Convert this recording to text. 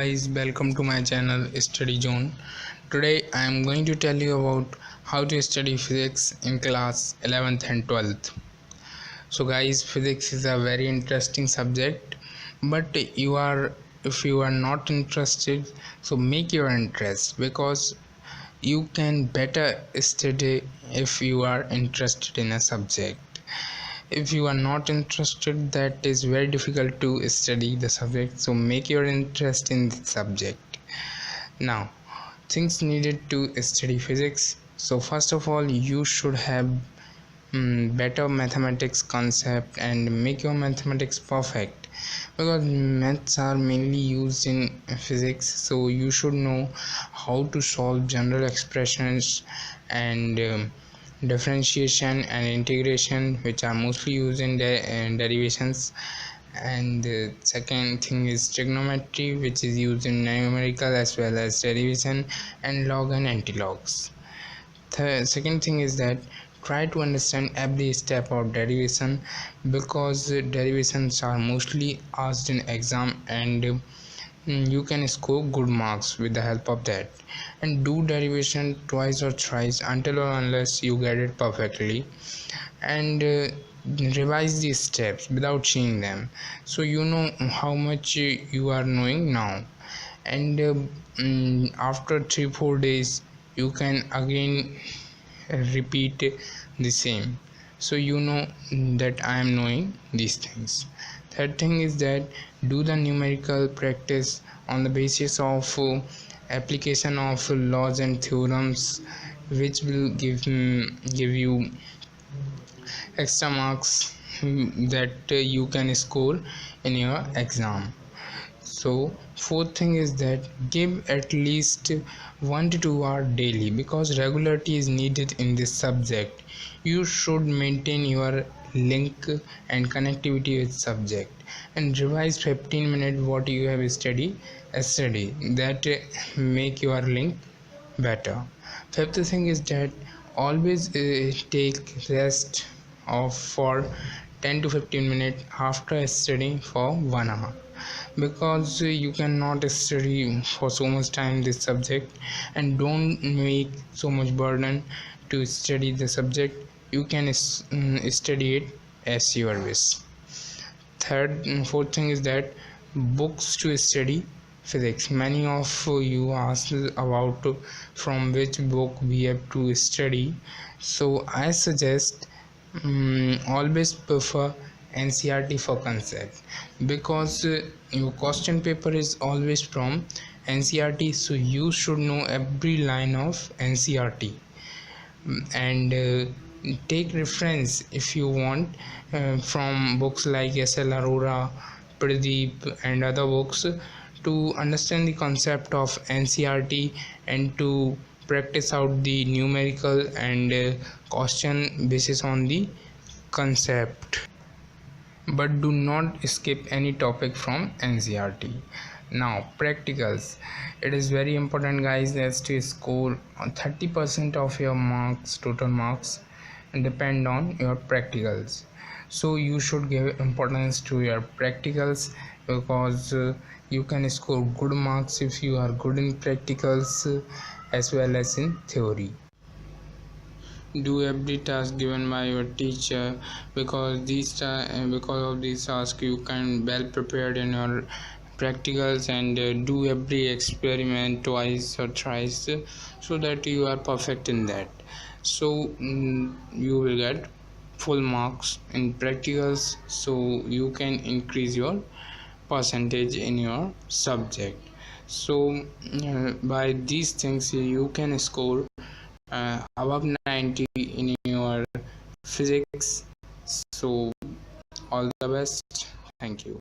guys, welcome to my channel Study Zone. Today I am going to tell you about how to study physics in class 11th and 12th. So guys, physics is a very interesting subject, but if you are not interested, so make your interest, because you can better study if you are interested in a subject. If you are not interested, that is very difficult to study the subject, so make your interest in the subject. Now, things needed to study physics. So first of all, you should have better mathematics concept and make your mathematics perfect, because maths are mainly used in physics. So you should know how to solve general expressions and differentiation and integration, which are mostly used in derivations. And the second thing is trigonometry, which is used in numerical as well as derivation and log and antilogs. The second thing is that try to understand every step of derivation, because derivations are mostly asked in exam, and you can score good marks with the help of that. And do derivation twice or thrice until or unless you get it perfectly, and revise these steps without seeing them, so you know how much you are knowing now. And after 3-4 days you can again repeat the same, so you know that I am knowing these things. Third thing is that do the numerical practice on the basis of application of laws and theorems, which will give you extra marks that you can score in your exam. So fourth thing is that give at least 1 to 2 hours daily, because regularity is needed in this subject. You should maintain your link and connectivity with subject, and revise 15 minutes what you have studied yesterday, that make your link better. Fifth thing is that always take rest for 10 to 15 minutes after studying for 1 hour, because you cannot study for so much time this subject, and don't make so much burden to study the subject. You can study it as your wish. Fourth thing is that books to study physics. Many of you asked about from which book we have to study, so I suggest always prefer NCERT for concept, because your question paper is always from NCERT, so you should know every line of NCERT. And take reference if you want from books like SL Arora, Pradeep and other books, to understand the concept of NCERT and to practice out the numerical and question basis on the concept. But do not skip any topic from NCERT. Now practicals. It is very important, guys, that to score 30% of your marks, total marks, depend on your practicals. So you should give importance to your practicals, because you can score good marks if you are good in practicals as well as in theory. Do every task given by your teacher, because of these tasks you can well prepared in your practicals, and do every experiment twice or thrice, so that you are perfect in that. So you will get full marks in practicals, so you can increase your percentage in your subject. So by these things you can score above 90 in your physics. So all the best. Thank you.